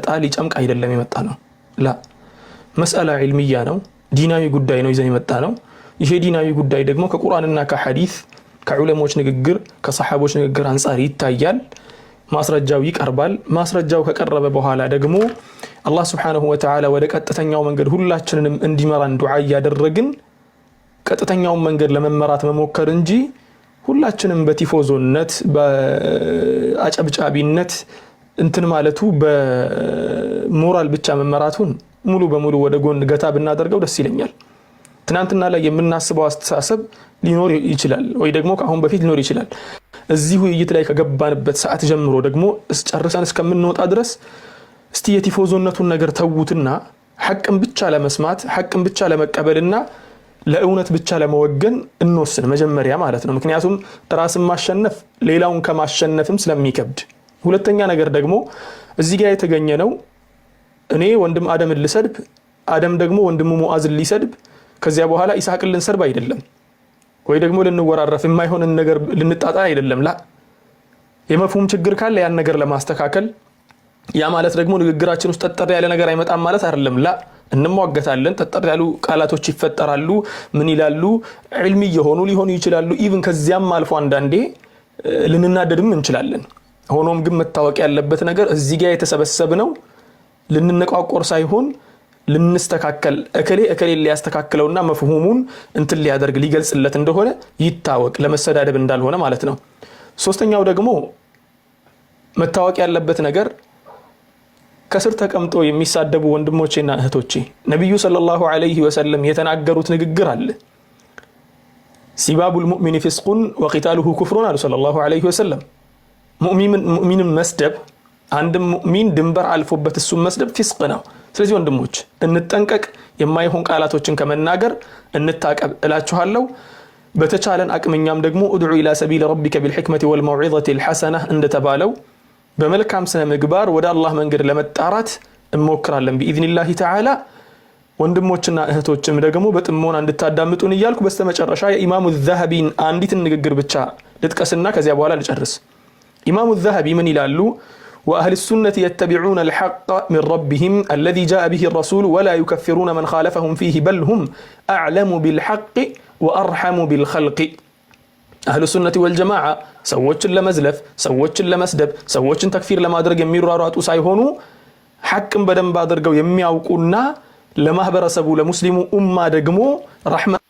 ጣሊ ጨምቅ አይደለም የመጣ ነው ላ መስአላ ዒልሚያ ነው ዲናዊ ጉዳይ ነው ይዘን የመጣ ነው ይሄ ዲናዊ ጉዳይ ደግሞ ከቁርአንና ከሐዲስ ከዑለሞች ንግግር ከሰሃቦች ንግግር አንፃር ይታያል ማስረጃው ይቀርባል ማስረጃው ከቀረበ በኋላ ደግሞ አላህ Subhanahu Wa Ta'ala ወደ ቀጥተኛው መንገድ ሁላችንንም እንዲመራን ዱዓ ያደረግን ቀጥተኛው መንገድ ለመመራት መሞከር እንጂ ሁላችንም በቲፎዞነት በአጨብጫቢነት እንትን ማለቱ በሞራል ብቻ መመራቱን ሙሉ በሙሉ ወደ ጎን ገታ ብናደርገው ደስ ይለኛል ትናንትና ላይ የምናስበው አስተሳሰብ ሊኖር ይችላል ወይ ደግሞ ከአሁን በፊት ሊኖር ይችላል እዚህ ውይይት ላይ ከገባንበት ሰዓት ጀምሮ ደግሞ ጨርሰን እስከምንወጣ ድረስ እስቲ የቲፎዞነቱን ነገር ተውትና ሐቅን ብቻ ለመስማት ሐቅን ብቻ ለመቀበልና ለእውነት ብቻ ለመወገን እንወስን መጀመሪያ ማለት ነው ምክንያቱም ራስን ማሸነፍ ሌላውን ከማሸነፍም ስለሚከብድ ሁለተኛ ነገር ደግሞ እዚህ ጋር የተገኘ ነው እኔ ወንድም አደምን ልሰድብ አደም ደግሞ ወንድሙ ሙአዝን ሊሰድብ ከዚያ በኋላ ኢሳቅን ልንሰርብ አይደለም ወይ ደግሞ ልንወራረፍ የማይሆን ነገር ልንጣጣ አይደለም ላ የመፍሁም ችግር ካለ ያን ነገር ለማስተካከል ያ ማለት ደግሞ ንግግራችን ውስጥ ተጠር ያለ ነገር አይመጣም ማለት አይደለም ላ እንሟገታለን ተጠር ያሉ ቃላቶች ይፈጠራሉ ምን ይላሉ ዒልሚ የሆኑ ሊሆኑ ይችላሉ ኢቭን ከዚያም አልፎ አንዳንዴ ልንናደድም እንችላለን ሆኖም ግን መታወቅ ያለበት ነገር እዚህ ጋር የተሰበሰበው ልንነቋቆር ሳይሆን ልንስተካከል እከሌ ሊያስተካክለውና መፍሁሙን እንትን ሊያደርግ ሊገልጽለት እንደሆነ ይታወቅ ለመሰዳደብ እንዳልሆነ ማለት ነው ሶስተኛው ደግሞ መታወቅ ያለበት ነገር ከስር ተቀምጦ የሚሳደቡ ወንድሞቼና እህቶቼ ነብዩ ሰለላሁ ዐለይሂ ወሰለም የተናገሩት ንግግር አለ ሲባቡል ሙእሚን ፍስቁን ወቂታሉሁ ኩፍሩን አሉ ሰለላሁ ዐለይሂ ወሰለም ሙእሚንን መስደብ አንድ ሙእሚን ድንበር አልፎበት እሱ መስደብ ፍስቅ ነው ስለዚህ ወንድሞች እንጠንቀቅ የማይሆን ቃላቶችን ከመናገር እንታቀብ እላችኋለሁ በተቻለን አቅመኛም ደግሞ ادعو الى سبيل ربك بالحكمه والموعظه الحسنه እንደተባለው በመልካም ስነ ምግባር ወደ አላህ መንገድ ለመጣራት እንሞክራለን باذن الله تعالى ወንድሞችና እህቶችም ደግሞ በጥሞና እንድታዳምጡን ይያልኩ በስተመጨረሻ የኢማሙ الذهبي አንዲት ንግግር ብቻ ልጥቀስና ከዚያ በኋላ ልጨርስ ኢማሙ الذهبي ምን ይላሉ وأهل السنة يتبعون الحق من ربهم الذي جاء به الرسول ولا يكفرون من خالفهم فيه بل هم أعلم بالحق وأرحم بالخلق أهل السنة والجماعة سوّتش لمزلف سوّتش لمسدب سوّتش تكفير لما درج يميروا رأت وسايهونو حكم بدن بادرجوا يميعوا كنا لما هبر سبوا لمسلم أمة دجمو رحمة